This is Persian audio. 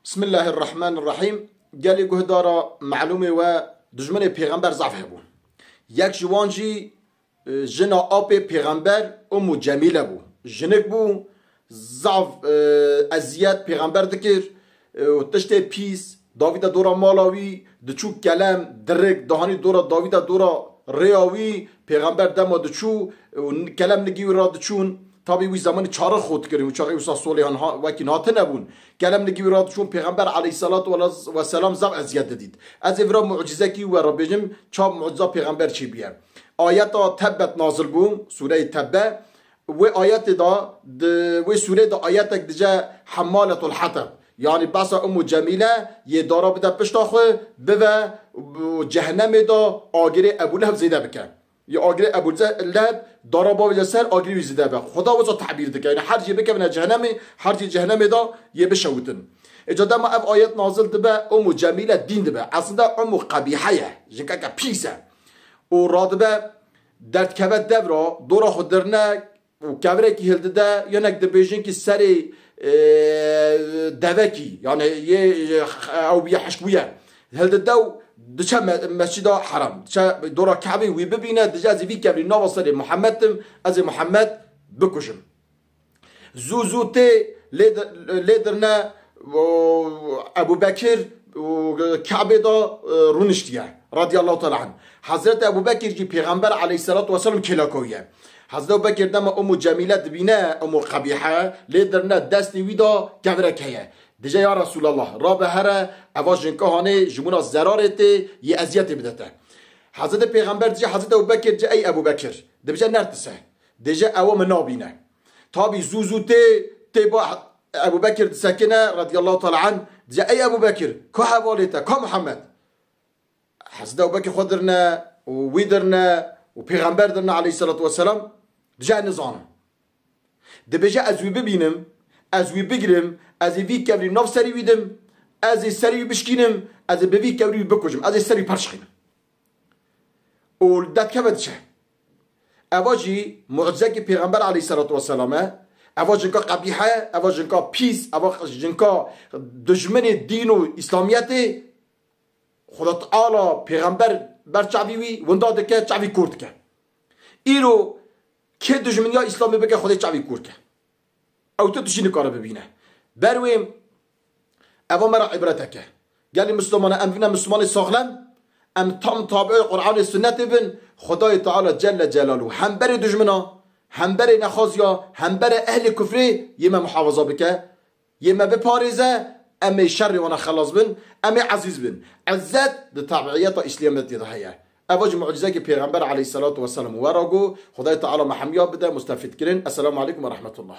بسم الله الرحمن الرحیم. گلی گهدارا معلومه و دجمن پیغمبر ضعف هبون. یک جوانجی جنا آب پیغمبر امو جمیله بو. جنک بو ضعف ازیاد پیغمبر دکر و تشت پیس داویدا دورا مالاوی دچو کلم درک دهانی دورا داویدا دورا ریاوی پیغمبر دما دچو کلم نگی را دچون تابی وی زمان چاره خود کردیم و چاره وسا صلیحان ها وکی نات نبون کلم نگی را دچون پیغمبر علیه الصلاة و سلام زب ازیاد دید از افرا معجزه کی و ربجم چاب معجزه پیغمبر چی بیار آیات تبت نازل بوم سوره تبه و آیات دا و سوره دا آیاتک دجا حمالة الحطب یعنی بس امو جمیله یه دارا بده پشتاخه به جهنم دا آگری ابو لهب زیده بکن یا آگری ابو لهب دارا با سر آگری زیده بکن خدا وزا تعبیر دکن یعنی هر جی بکن جهنم هر جی جهنم دا یه بشوتن اجاده ما اب آیت نازل دبه امو جمیله دین دبه اصلا امو قبیحه جنکه که پیسه و رادبه درد کبت دبرا دورا خود درنه و کبره که هلده ده یا نک دبیجن که سری دوکی یعنی یه او بیا حشویه هل دو دچه مسجد حرام دچه دورا کعبه وی ببینه دچه از وی کبری نوصل محمدم از محمد بکشم زو ته لیدرنا ابو بکر کعبه دا رونشتیه رضی الله تعالی عنه حضرت ابو بکر جی پیغمبر علیه الصلاة والسلام کلاکویه حضرت ابو بکر دم امو جمیله دبینه امو قبیحه لیدرنا دستی ویدا گورکه دیجا یا رسول الله را به هر اواج جنکهانه جمونا زرارته یه ازیت بدته حضرت پیغمبر دیجا حضرت ابو بکر جا ای ابو بکر دیجا نرتسه دیجا او منابینه تابی زوزو تی با ابو بکر سکنه رضی الله تعالی عنه دیجا ای ابو بکر که حوالیته که محمد حضرت ابو بکر خودرنا و ویدرنا و پیغمبر درنا علیه الصلاة والسلام دیجا نظام دیجا از وی ببینم از وی بگیرم از وی کبری ناف سری ویدم از سری بشکینم از به وی کبری بکشم از سری پرشخینم و داد که بدشه اواجی معجزه که پیغمبر علیه الصلاة والسلام اواج جنکا قبیحه اواج جنکا پیس اواج جنکا دشمن دین و اسلامیت خدا تعالی پیغمبر بر چعبی وی ونداده که چعبی کرد که ایرو که دشمنی ها اسلامی بگه خدا چعبی کرد که او تو تشینی کاره ببینه برویم اوا مرا عبرته که گلی مسلمان ام بینه مسلمان ساغلم ام تام تابع قرآن سنت بین خدای تعالی جل جلاله هم بر دشمنا هم بر نخازیا هم بر اهل کفری یه ما محافظه بکه یه ما بپارزه ام شر وانا خلاص بین ام عزیز بین عزت ده تبعیت اسلامیت ده هیا اواج معجزه که پیغمبر علیه الصلاة والسلام وراگو خدای تعالی محمیا بده مستفید کرن. السلام علیکم و رحمت الله.